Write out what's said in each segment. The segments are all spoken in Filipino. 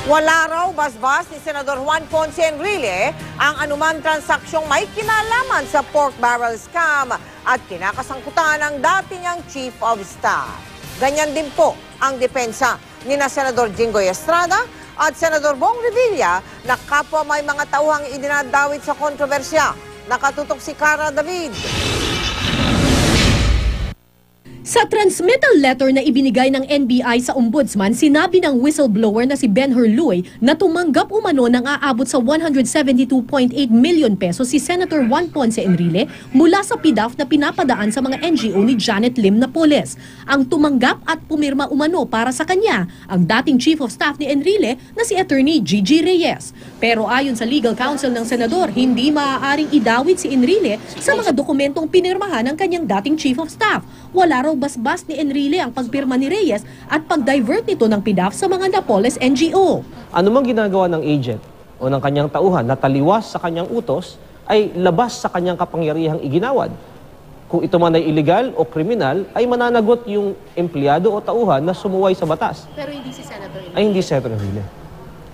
Wala raw basbas ni Senador Juan Ponce Enrile ang anumang transaksyong may kinalaman sa pork barrel scam at kinakasangkutan ng dati niyang Chief of Staff. Ganyan din po ang depensa ni na Senador Jinggoy Estrada at Senador Bong Revilla na kapwa may mga tauhang idinadawit sa kontrobersya. Nakatutok si Cara David. Sa transmittal letter na ibinigay ng NBI sa Ombudsman, sinabi ng whistleblower na si Ben Hurluy na tumanggap umano ng aabot sa 172.8 million pesos si Senator Juan Ponce Enrile mula sa PDAF na pinapadaan sa mga NGO ni Janet Lim Napoles. Ang tumanggap at pumirma umano para sa kanya ang dating Chief of Staff ni Enrile na si Attorney Gigi Reyes. Pero ayon sa legal counsel ng senador, hindi maaaring idawit si Enrile sa mga dokumentong pinirmahan ng kanyang dating Chief of Staff. Wala raw basbas ni Enrile ang pagpirma ni Reyes at pag-divert nito ng PDAF sa mga Napoles NGO. Ano mang ginagawa ng agent o ng kanyang tauhan na taliwas sa kanyang utos ay labas sa kanyang kapangyarihang iginawad. Kung ito man ay illegal o kriminal, ay mananagot yung empleyado o tauhan na sumuway sa batas. Pero hindi si Senator Enrile. Ay hindi Senator Enrile.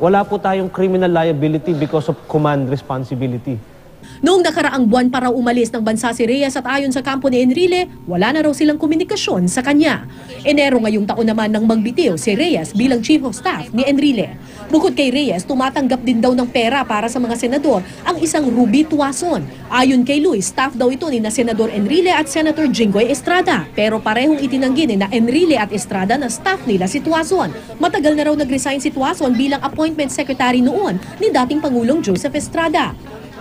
Wala po tayong criminal liability because of command responsibility. Noong nakaraang buwan pa raw umalis ng bansa si Reyes at ayon sa kampo ni Enrile, wala na raw silang komunikasyon sa kanya. Enero ngayong taon naman nang magbitiw si Reyes bilang Chief of Staff ni Enrile. Bukod kay Reyes, tumatanggap din daw ng pera para sa mga senador ang isang Ruby Tuason. Ayon kay Luis, staff daw ito ni na Senador Enrile at Senator Jinggoy Estrada. Pero parehong itinanggi ni na Enrile at Estrada na staff nila si Tuason. Matagal na raw nag-resign si Tuason bilang appointment secretary noon ni dating Pangulong Joseph Estrada.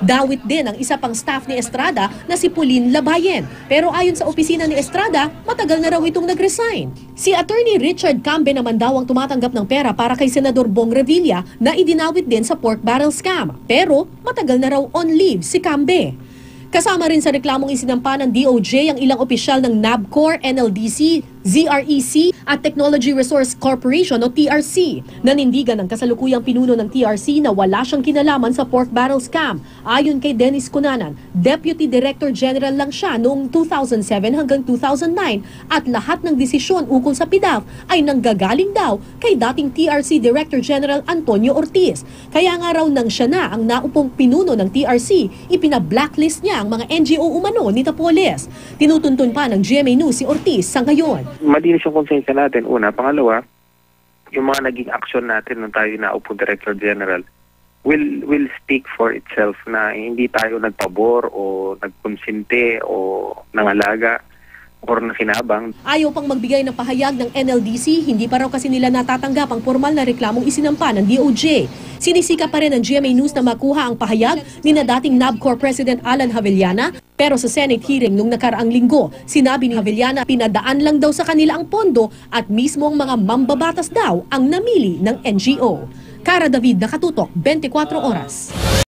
Dawit din ang isa pang staff ni Estrada na si Pauline Labayen. Pero ayon sa opisina ni Estrada, matagal na raw itong nag-resign. Si Attorney Richard Cambe naman daw ang tumatanggap ng pera para kay Senador Bong Revilla na idinawit din sa pork barrel scam. Pero matagal na raw on leave si Cambe. Kasama rin sa reklamong isinampa ng DOJ ang ilang opisyal ng NABCOR, NLDC, ZREC at Technology Resource Corporation o TRC. Nanindigan ng kasalukuyang pinuno ng TRC na wala siyang kinalaman sa pork barrel scam. Ayon kay Dennis Cunanan, Deputy Director General lang siya noong 2007 hanggang 2009 at lahat ng desisyon ukol sa PDAF ay nanggagaling daw kay dating TRC Director General Antonio Ortiz. Kaya nga raw nang siya na ang naupong pinuno ng TRC, ipina-blacklist niya ang mga NGO umano ni Napoles. Tinutuntun pa ng GMA News si Ortiz sa ngayon. Malinis yung konsensya natin, una. Pangalawa, yung mga naging aksyon natin nung tayo naupo Director General will speak for itself na hindi tayo nagpabor o nagkonsinte o nangalaga or nakinabang. Ayaw pang magbigay ng pahayag ng NLDC, hindi pa raw kasi nila natatanggap ang formal na reklamong isinampa ng DOJ. Sinisika pa rin ng GMA News na makuha ang pahayag ni na dating NABCOR President Alan Javellana, pero sa Senate hearing nung nakaraang linggo, sinabi ni Javellana pinadaan lang daw sa kanila ang pondo at mismo ang mga mambabatas daw ang namili ng NGO. Cara David, Nakatutok, 24 Oras.